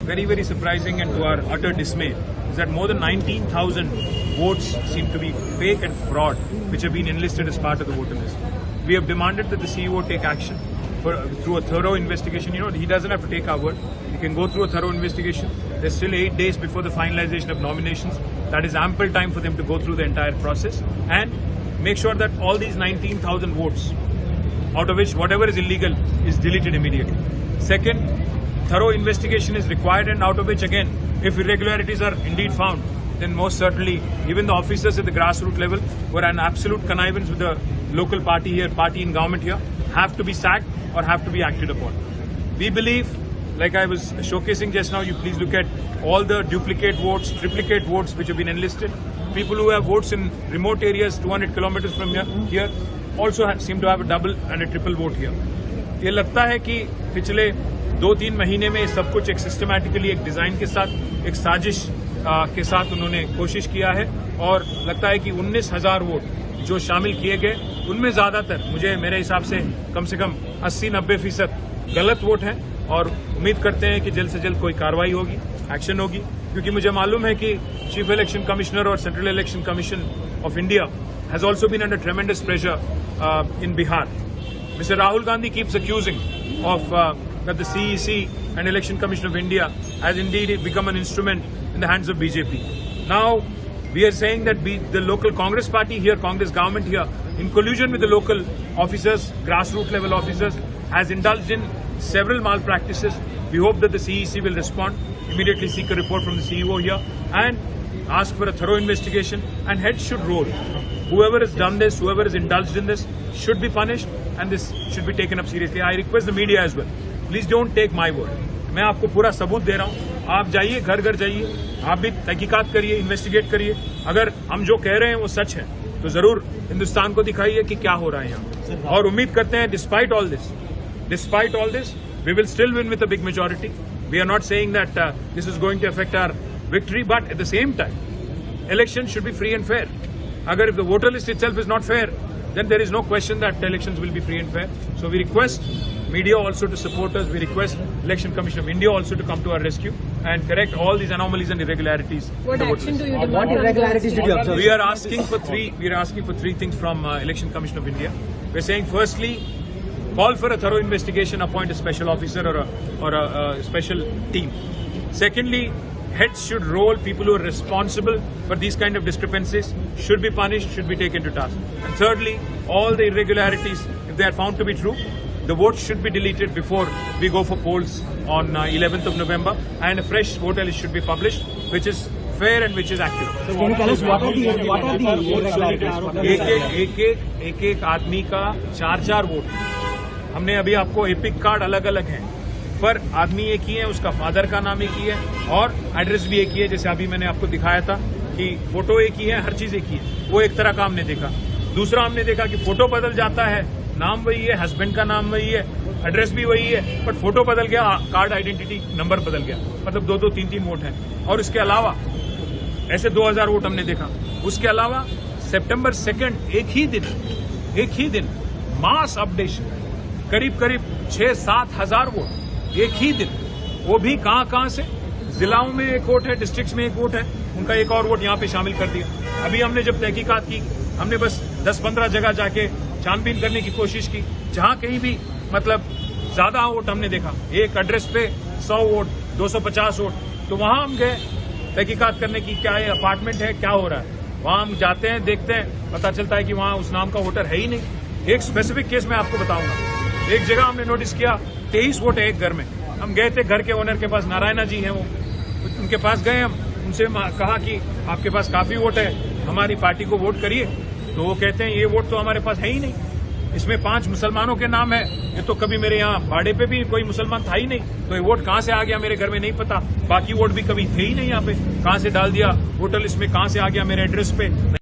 very, very surprising and to our utter dismay is that more than 19,000 votes seem to be fake and fraud, which have been enlisted as part of the voter list. We have demanded that the CEO take action through a thorough investigation. You know, he doesn't have to take our word. He can go through a thorough investigation. There's still 8 days before the finalization of nominations. That is ample time for them to go through the entire process and make sure that all these 19,000 votes, out of which whatever is illegal is deleted immediately. Second, thorough investigation is required, and out of which again, if irregularities are indeed found, then most certainly even the officers at the grassroots level were an absolute connivance with the local party in government here, have to be sacked or have to be acted upon. We believe, like I was showcasing just now, you please look at all the duplicate votes, triplicate votes which have been enlisted. People who have votes in remote areas 200 kilometers from here also seem to have a double and a triple vote here. ये लगता है कि पिछले 2-3 महीने में सब कुछ एक सिस्टमैटिकली एक डिजाइन के साथ एक साजिश के साथ उन्होंने कोशिश किया है और लगता है कि 19,000 वोट जो शामिल किए गए उनमें ज्यादातर मेरे हिसाब से कम 80-90% गलत वोट हैं और उम्मीद करते हैं कि जल्द से जल्द कोई कार्रवाई होगी, एक्शन होगी, क्योंकि मुझे मालूम है कि चीफ इलेक्शन कमिश्नर और central election commission of India has also been under tremendous pressure in Bihar. Mr. Rahul Gandhi keeps accusing of that the CEC and Election Commission of India has indeed become an instrument in the hands of BJP. Now, we are saying that the local Congress party here, Congress government here, in collusion with the local officers, grassroots level officers, has indulged in several malpractices. We hope that the CEC will respond, immediately seek a report from the CEO here and ask for a thorough investigation, and heads should roll. Whoever has done this, whoever has indulged in this should be punished and this should be taken up seriously. I request the media as well. Please don't take my word. मैं आपको पूरा सबूत दे रहा हूँ. आप जाइए, घर घर जाइए, आप भी तहकीकात करिए, इन्वेस्टिगेट करिए. अगर हम जो कह रहे हैं वो सच है तो जरूर हिंदुस्तान को दिखाइए कि क्या हो रहा है यहाँ. और उम्मीद करते हैं despite all this, we will still win with a big majority. We are not saying that this is going to affect our victory, but at the same time, elections should be free and fair. If the voter list itself is not fair, then there is no question that elections will be free and fair. So we request media also to support us. We request Election Commission of India also to come to our rescue and correct all these anomalies and irregularities. What action do you demand? What irregularities did you observe? We are asking for three things from Election Commission of India. We are saying, firstly, call for a thorough investigation, appoint a special officer or a special team. Secondly, heads should roll. People who are responsible for these kind of discrepancies should be punished, should be taken to task. And thirdly, all the irregularities, if they are found to be true, the votes should be deleted before we go for polls on 11th of November, and a fresh voter list should be published, which is fair and which is accurate. So can you tell us what are the irregularities? एक आदमी का 4 vote. हमने अभी आपको epic card अलग अलग हैं, पर आदमी एक ही है, उसका फादर का नाम एक ही है और एड्रेस भी एक ही है. जैसे अभी मैंने आपको दिखाया था कि फोटो एक ही है, हर चीज एक ही है. वो एक तरह का हमने देखा. दूसरा हमने देखा कि फोटो बदल जाता है, नाम वही है, हस्बैंड का नाम वही है, एड्रेस भी वही है, बट फोटो बदल गया, कार्ड आइडेंटिटी नंबर बदल गया. मतलब 2-2, 3-3 वोट हैं. और इसके अलावा ऐसे 2000 वोट हमने देखा. उसके अलावा सितंबर 2 एक ही दिन मास अपडेशन, करीब 6-7 हजार वोट एक ही दिन. वो भी कहां से, जिलाओं में एक वोट है, डिस्ट्रिक्ट्स में एक वोट है, उनका एक और वोट यहां पे शामिल कर दिया. अभी हमने जब तहकीकात की, हमने बस 10-15 जगह जाके छानबीन करने की कोशिश की, जहां कहीं भी मतलब ज्यादा वोट हमने देखा. एक एड्रेस पे 100 वोट, 250 वोट, तो वहां हम गए तहकीकात करने की, क्या ये अपार्टमेंट है, क्या हो रहा है. वहां हम जाते हैं, देखते हैं, पता चलता है कि वहां उस नाम का वोटर है ही नहीं. एक स्पेसिफिक केस मैं आपको बताऊंगा. एक जगह हमने नोटिस किया 23 वोट है एक घर में. हम गए थे, घर के ओनर के पास, नारायणा जी हैं वो, उनके पास गए. हम उनसे कहा कि आपके पास काफी वोट है, हमारी पार्टी को वोट करिए. तो वो कहते हैं ये वोट तो हमारे पास है ही नहीं, इसमें 5 मुसलमानों के नाम है. ये तो कभी मेरे यहाँ भाड़े पे भी कोई मुसलमान था ही नहीं, तो ये वोट कहाँ से आ गया मेरे घर में नहीं पता. बाकी वोट भी कभी थे ही नहीं यहाँ पे, कहाँ से डाल दिया वोटर लिस्ट में, कहाँ से आ गया मेरे एड्रेस पे.